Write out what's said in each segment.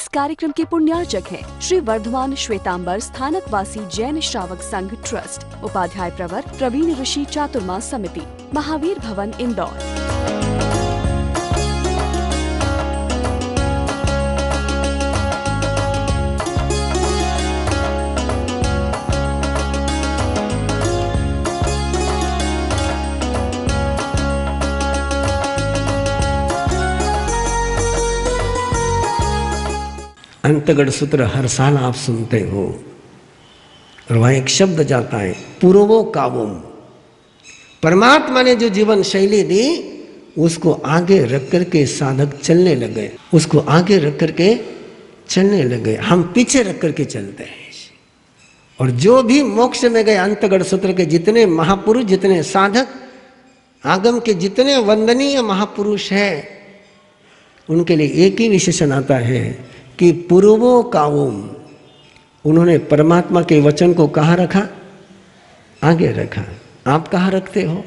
इस कार्यक्रम के पुण्यार्चक हैं श्री वर्धमान श्वेतांबर स्थानकवासी जैन श्रावक संघ ट्रस्ट, उपाध्याय प्रवर प्रवीण ऋषि चातुर्मास समिति, महावीर भवन, इंदौर। अंतगढ़ सूत्र हर साल आप सुनते हो और वहाँ एक शब्द जाता है पूर्वो कावुम। परमात्मा ने जो जीवन शैली दी उसको आगे रख करके साधक चलने लगे, उसको आगे रख करके चलने लगे। हम पीछे रख करके चलते हैं। और जो भी मोक्ष में गए अंतगढ़ सूत्र के जितने महापुरुष, जितने साधक, आगम के जितने वंदनीय महापुरुष हैं, उनके लिए एक ही विशेषण आता है कि पूर्वो कावुम। उन्होंने परमात्मा के वचन को कहाँ रखा? आगे रखा। आप कहाँ रखते हो?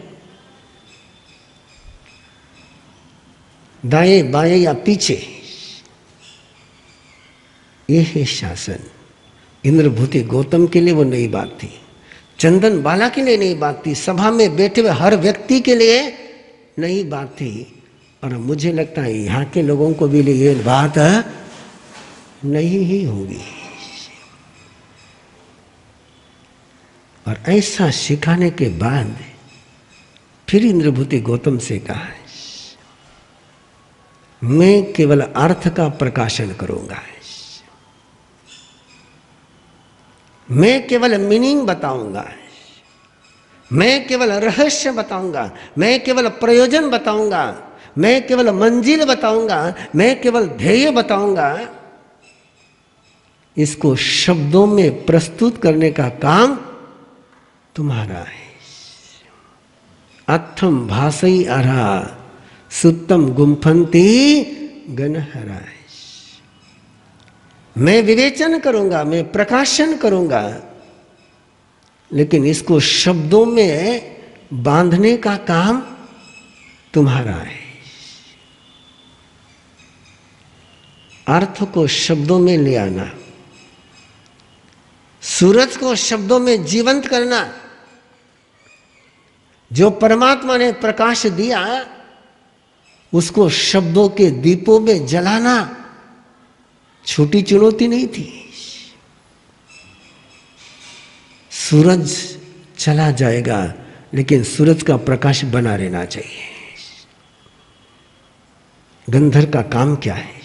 दाएं बाएं या पीछे? ये है शासन। इंद्रभूति गौतम के लिए वो नई बात थी, चंदन बाला के लिए नई बात थी, सभा में बैठे हुए हर व्यक्ति के लिए नई बात थी। और मुझे लगता है यहाँ के लोगों को भी ये बात नहीं ही होगी। और ऐसा सिखाने के बाद फिर इंद्रभूति गौतम से कहा, मैं केवल अर्थ का प्रकाशन करूंगा, मैं केवल मीनिंग बताऊंगा, मैं केवल रहस्य बताऊंगा, मैं केवल प्रयोजन बताऊंगा, मैं केवल मंजिल बताऊंगा, मैं केवल ध्येय बताऊंगा। इसको शब्दों में प्रस्तुत करने का काम तुम्हारा है। अथम भाषई अरा सुत्तम गुम्फन्ति गणहरा। मैं विवेचन करूंगा, मैं प्रकाशन करूंगा, लेकिन इसको शब्दों में बांधने का काम तुम्हारा है। अर्थ को शब्दों में ले आना, सूरज को शब्दों में जीवंत करना, जो परमात्मा ने प्रकाश दिया उसको शब्दों के दीपों में जलाना छोटी चुनौती नहीं थी। सूरज चला जाएगा लेकिन सूरज का प्रकाश बना रहना चाहिए। गंधर्व का काम क्या है?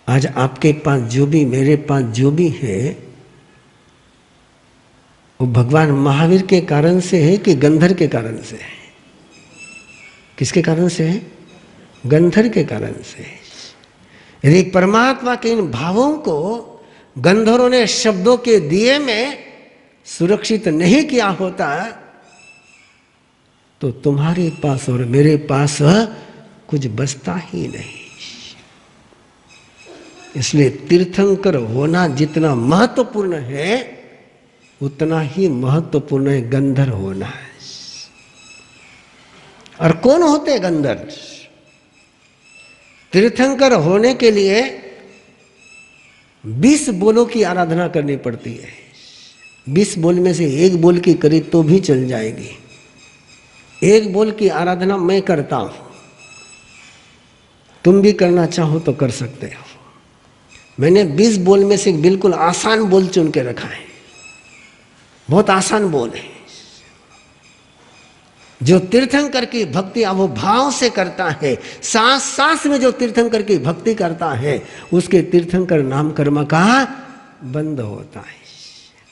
आज आपके पास जो भी, मेरे पास जो भी है, वो भगवान महावीर के कारण से है कि गंधर्व के कारण से है? किसके कारण से है? गंधर्व के कारण से है। यदि परमात्मा के इन भावों को गंधर्वों ने शब्दों के दिए में सुरक्षित नहीं किया होता तो तुम्हारे पास और मेरे पास कुछ बचता ही नहीं। इसलिए तीर्थंकर होना जितना महत्वपूर्ण है उतना ही महत्वपूर्ण है गंधर्व होना। और कौन होते गंधर्व? तीर्थंकर होने के लिए 20 बोलों की आराधना करनी पड़ती है। 20 बोल में से एक बोल की करी तो भी चल जाएगी। एक बोल की आराधना मैं करता हूं, तुम भी करना चाहो तो कर सकते हो। मैंने 20 बोल में से बिल्कुल आसान बोल चुन के रखा है। बहुत आसान बोल है। जो तीर्थंकर की भक्ति वो भाव से करता है, सांस सांस में जो तीर्थंकर की भक्ति करता है उसके तीर्थंकर नाम कर्म का बंद होता है।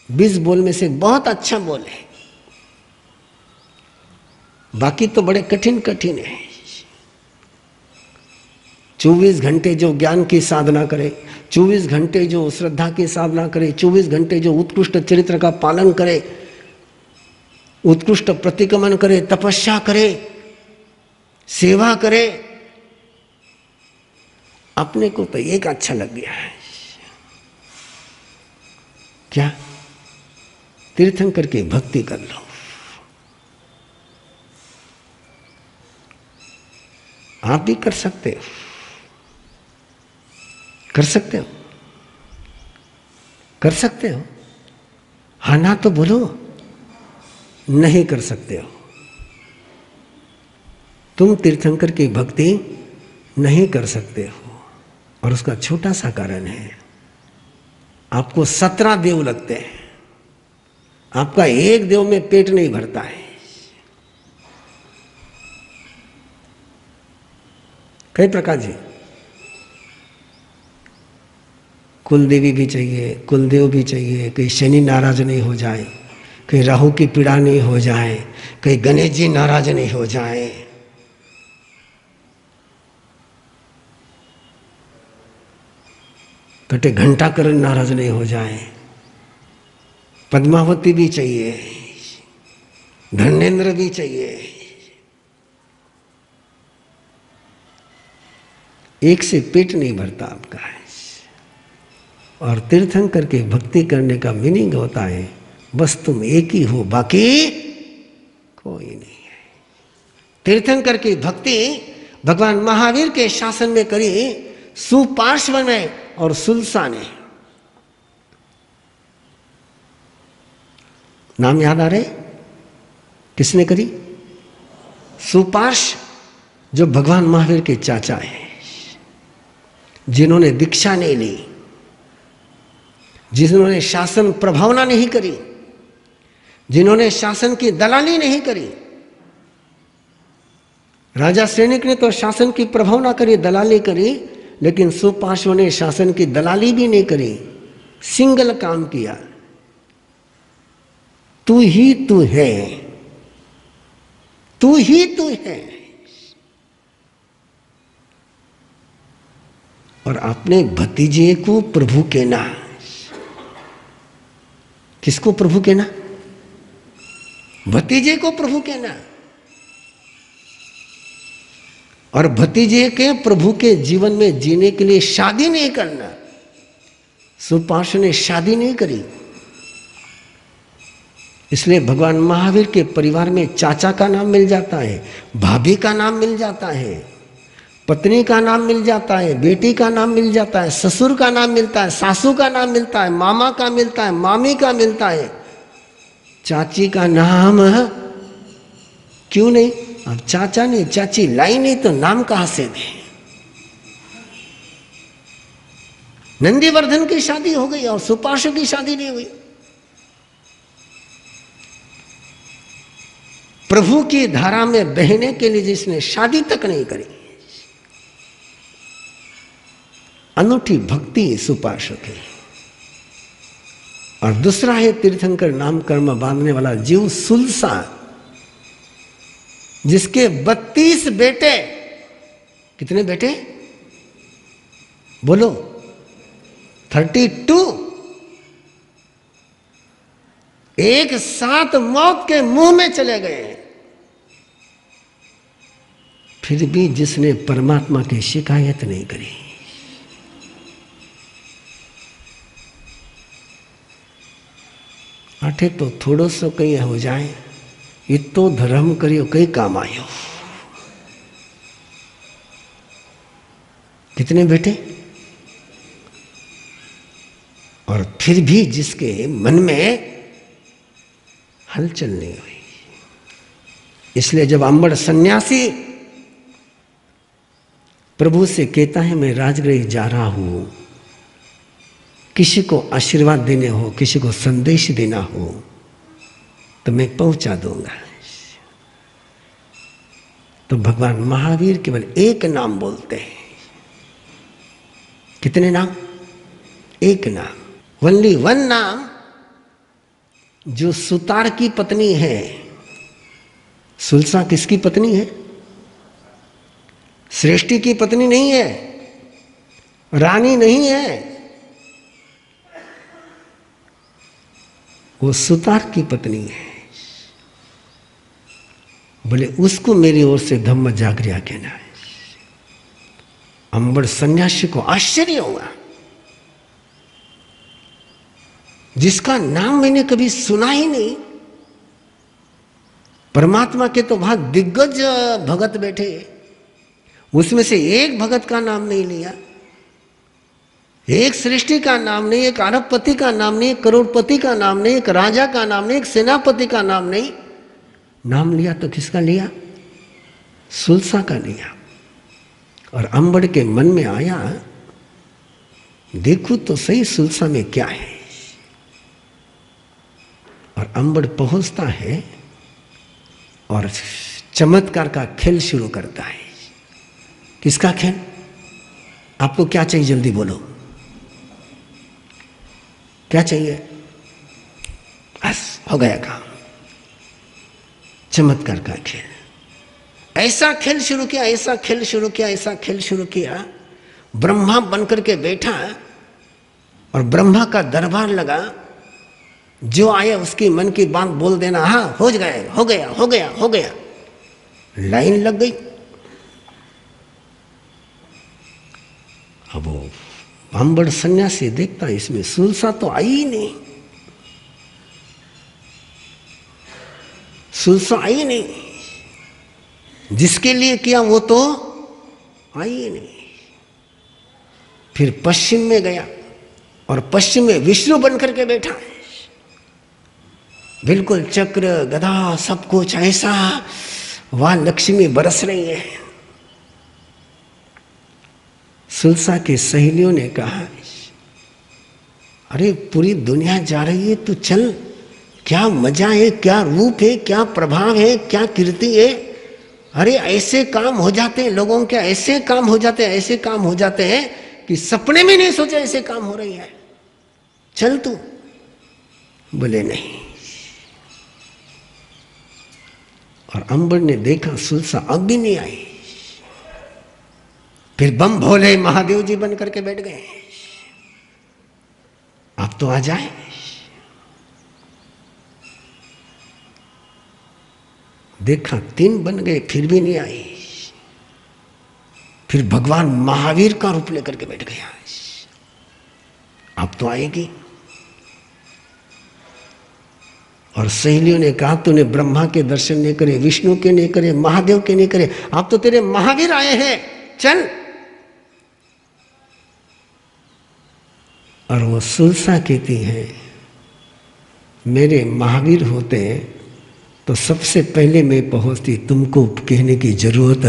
20 बोल में से बहुत अच्छा बोल है, बाकी तो बड़े कठिन कठिन है। 24 घंटे जो ज्ञान की साधना करे, 24 घंटे जो श्रद्धा की साधना करे, 24 घंटे जो उत्कृष्ट चरित्र का पालन करे, उत्कृष्ट प्रतिक्रमण करे, तपस्या करे, सेवा करे, अपने को तो एक अच्छा लग गया है। क्या? तीर्थंकर की भक्ति कर लो। आप भी कर सकते हो। कर सकते हो? कर सकते हो? हाँ ना तो बोलो। नहीं कर सकते हो। तुम तीर्थंकर की भक्ति नहीं कर सकते हो, और उसका छोटा सा कारण है, आपको 17 देव लगते हैं, आपका एक देव में पेट नहीं भरता है। कई प्रकार जी, कुलदेवी भी चाहिए, कुलदेव भी चाहिए, कहीं शनि नाराज नहीं हो जाए, कहीं राहु की पीड़ा नहीं हो जाए, कहीं गणेश जी नाराज नहीं हो जाए, कटे घंटाकरण नाराज नहीं हो जाए, पद्मावती भी चाहिए, धर्मेंद्र भी चाहिए। एक से पेट नहीं भरता आपका है। और तीर्थंकर के भक्ति करने का मीनिंग होता है बस तुम एक ही हो, बाकी कोई नहीं है। तीर्थंकर की भक्ति भगवान महावीर के शासन में करी सुपार्श्व ने और सुलसा ने। नाम याद आ रहे? किसने करी? सुपार्श्व, जो भगवान महावीर के चाचा हैं, जिन्होंने दीक्षा नहीं ली, जिन्होंने शासन प्रभावना नहीं करी, जिन्होंने शासन की दलाली नहीं करी। राजा सैनिक ने तो शासन की प्रभावना करी, दलाली करी, लेकिन सुपार्श्व ने शासन की दलाली भी नहीं करी, सिंगल काम किया। तू ही तू है, तू ही तू है। और अपने भतीजे को प्रभु कहना। किसको प्रभु कहना? भतीजे को प्रभु कहना। और भतीजे के प्रभु के जीवन में जीने के लिए शादी नहीं करना। सुपार्श्व ने शादी नहीं करी, इसलिए भगवान महावीर के परिवार में चाचा का नाम मिल जाता है, भाभी का नाम मिल जाता है, पत्नी का नाम मिल जाता है, बेटी का नाम मिल जाता है, ससुर का नाम मिलता है, सासू का नाम मिलता है, मामा का मिलता है, मामी का मिलता है। चाची का नाम क्यों नहीं? अब चाचा नहीं, चाची लाई नहीं तो नाम कहां से दे? नंदीवर्धन की शादी हो गई और सुपार्श्व की शादी नहीं हुई। प्रभु की धारा में बहने के लिए जिसने शादी तक नहीं करी, अनूठी भक्ति सुपार्श्व की। और दूसरा है तीर्थंकर नाम कर्म बांधने वाला जीव सुलसा, जिसके 32 बेटे। कितने बेटे बोलो? 32। एक साथ मौत के मुंह में चले गए, फिर भी जिसने परमात्मा की शिकायत नहीं करी। आठे तो थोड़ो सो कई हो जाए, इतो धर्म करियो कई काम आयो। कितने बेटे? और फिर भी जिसके मन में हलचल नहीं हुई। इसलिए जब अंबड़ सन्यासी प्रभु से कहता है मैं राजगृह जा रहा हूं, किसी को आशीर्वाद देने हो, किसी को संदेश देना हो तो मैं पहुंचा दूंगा, तो भगवान महावीर केवल एक नाम बोलते हैं। कितने नाम? एक नाम, ओनली वन नाम, जो सुतार की पत्नी है। सुलसा किसकी पत्नी है? श्रेष्ठी की पत्नी नहीं है, रानी नहीं है, वो सुतार की पत्नी है। बोले उसको मेरी ओर से धम्म जागृया कहना है। अंबड़ सन्यासी को आश्चर्य हुआ, जिसका नाम मैंने कभी सुना ही नहीं। परमात्मा के तो वहां दिग्गज भगत बैठे, उसमें से एक भगत का नाम नहीं लिया। एक सृष्टि का नाम नहीं, एक अरबपति का नाम नहीं, एक करोड़पति का नाम नहीं, एक राजा का नाम नहीं, एक सेनापति का नाम नहीं। नाम लिया तो किसका लिया? सुलसा का लिया। और अंबड़ के मन में आया, देखो तो सही सुलसा में क्या है। और अंबड़ पहुंचता है और चमत्कार का खेल शुरू करता है। किसका खेल? आपको क्या चाहिए? जल्दी बोलो, क्या चाहिए? बस हो गया काम। चमत्कार का खेल। ऐसा खेल शुरू किया, ऐसा खेल शुरू किया, ऐसा खेल शुरू किया। ब्रह्मा बनकर के बैठा और ब्रह्मा का दरबार लगा। जो आया उसकी मन की बात बोल देना, हाँ हो गया, हो गया, हो गया, हो गया। लाइन लग गई। अब वो अंबड़ सन्यासी देखता, इसमें सुलसा तो आई ही नहीं, सुलसा आई नहीं। जिसके लिए किया वो तो आई ही नहीं। फिर पश्चिम में गया और पश्चिम में विष्णु बनकर के बैठा, बिल्कुल चक्र गदा सब कुछ ऐसा। वहां लक्ष्मी बरस रही है। सुलसा की सहेलियों ने कहा, अरे पूरी दुनिया जा रही है, तू चल, क्या मजा है, क्या रूप है, क्या प्रभाव है, क्या कीर्ति है। अरे ऐसे काम हो जाते हैं लोगों के, ऐसे काम हो जाते हैं, ऐसे काम हो जाते हैं कि सपने में नहीं सोचा ऐसे काम हो रही है, चल तू। बोले नहीं। और अंबर ने देखा सुलसा अब भी नहीं आई। फिर बम भोले महादेव जी बन करके बैठ गए, आप तो आ जाए। देखा 3 बन गए, फिर भी नहीं आई। फिर भगवान महावीर का रूप लेकर के बैठ गया, अब तो आएगी। और सहेलियों ने कहा, तूने ब्रह्मा के दर्शन नहीं करे, विष्णु के नहीं करे, महादेव के नहीं करे, अब तो तेरे महावीर आए हैं, चल। और वो सुलसा कहती है, मेरे महावीर होते तो सबसे पहले मैं पहुंचती, तुमको कहने की जरूरत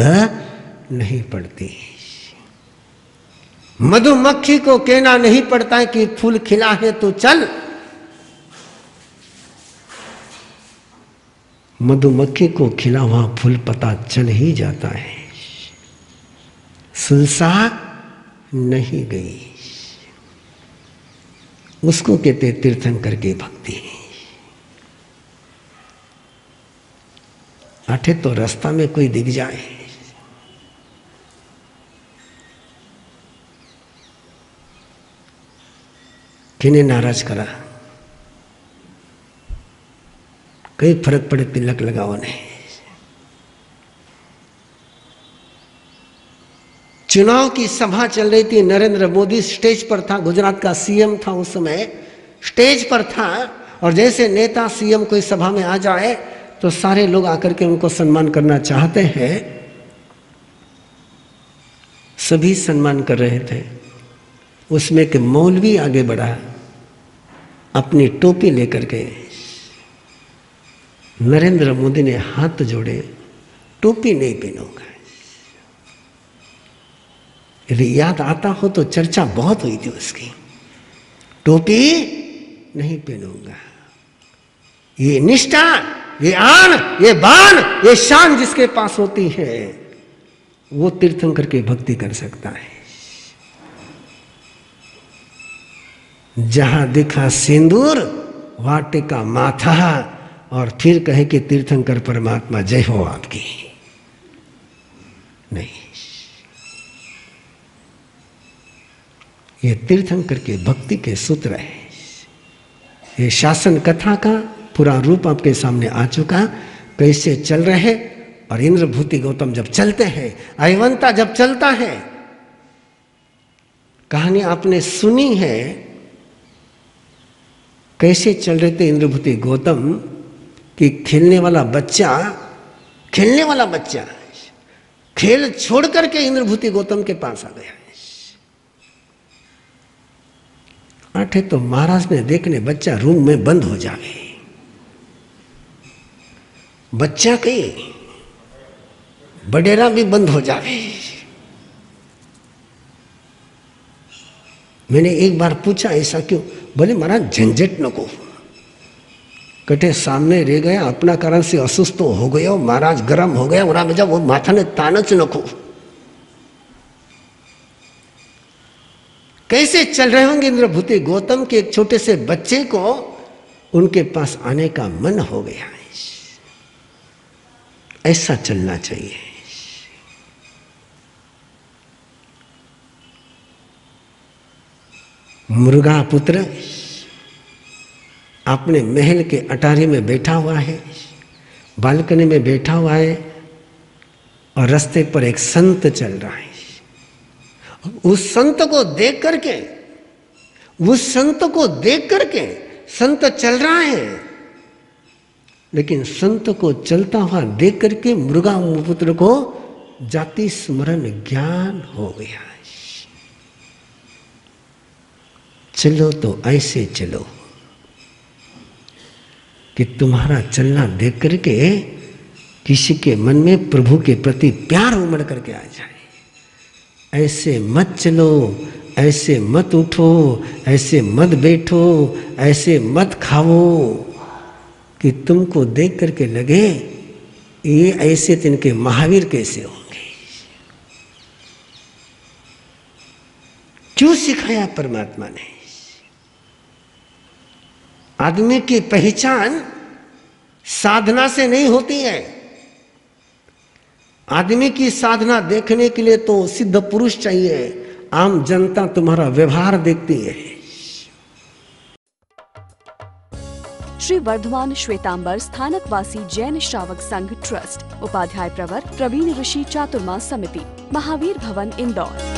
नहीं पड़ती। मधुमक्खी को कहना नहीं पड़ता है कि फूल खिला है तो चल। मधुमक्खी को खिला वहां फूल पता चल ही जाता है। सुलसा नहीं गई, उसको कहते तीर्थंकर की भक्ति। आठे तो रास्ता में कोई दिख जाए, किन्हें नाराज करा, कई फर्क पड़े, तिलक लगाओ नहीं। चुनाव की सभा चल रही थी, नरेंद्र मोदी स्टेज पर था, गुजरात का सीएम था उस समय, स्टेज पर था। और जैसे नेता सीएम कोई सभा में आ जाए तो सारे लोग आकर के उनको सम्मान करना चाहते हैं। सभी सम्मान कर रहे थे। उसमें के मौलवी आगे बढ़ा, अपनी टोपी लेकर के। नरेंद्र मोदी ने हाथ जोड़े, टोपी नहीं पहनूंगा। यदि याद आता हो तो चर्चा बहुत हुई थी उसकी, टोपी नहीं पहनूंगा। ये निष्ठा, ये आन, ये बान, ये शान जिसके पास होती है वो तीर्थंकर की भक्ति कर सकता है। जहां दिखा सिंदूर वाटे का माथा, और फिर कहे कि तीर्थंकर परमात्मा जय हो आपकी, नहीं। ये तीर्थंकर के भक्ति के सूत्र है। ये शासन कथा का पूरा रूप आपके सामने आ चुका, कैसे चल रहे। और इंद्रभूति गौतम जब चलते हैं, अयवंता जब चलता है, कहानी आपने सुनी है कैसे चल रहे थे इंद्रभूति गौतम कि खेलने वाला बच्चा खेल छोड़ करके इंद्रभूति गौतम के पास आ गया। आठे तो महाराज ने देखने बच्चा रूम में बंद हो जावे, बच्चा के बडेरा भी बंद हो जावे। मैंने एक बार पूछा ऐसा क्यों? बोले महाराज झंझट नको, कटे सामने रह गया अपना कारण से असुस्थ हो गया, महाराज गरम हो गया, उरा में जब वो माथा ने तानच नको। कैसे चल रहे होंगे इंद्रभूति गौतम के एक छोटे से बच्चे को उनके पास आने का मन हो गया है। ऐसा चलना चाहिए। मुर्गा पुत्र अपने महल के अटारी में बैठा हुआ है, बालकनी में बैठा हुआ है और रास्ते पर एक संत चल रहा है। उस संत को देख करके संत चल रहा है, लेकिन संत को चलता हुआ देख करके मुर्गा पुत्र को जाति स्मरण ज्ञान हो गया। चलो तो ऐसे चलो कि तुम्हारा चलना देख करके किसी के मन में प्रभु के प्रति प्यार उमड़ करके आ जाए। ऐसे मत चलो, ऐसे मत उठो, ऐसे मत बैठो, ऐसे मत खाओ कि तुमको देख करके लगे ये ऐसे तिनके महावीर कैसे होंगे। क्यों सिखाया परमात्मा ने? आदमी की पहचान साधना से नहीं होती है। आदमी की साधना देखने के लिए तो सिद्ध पुरुष चाहिए, आम जनता तुम्हारा व्यवहार देखती है। श्री वर्धमान श्वेतांबर स्थानकवासी जैन श्रावक संघ ट्रस्ट, उपाध्याय प्रवर प्रवीण ऋषि चातुर्मा समिति, महावीर भवन, इंदौर।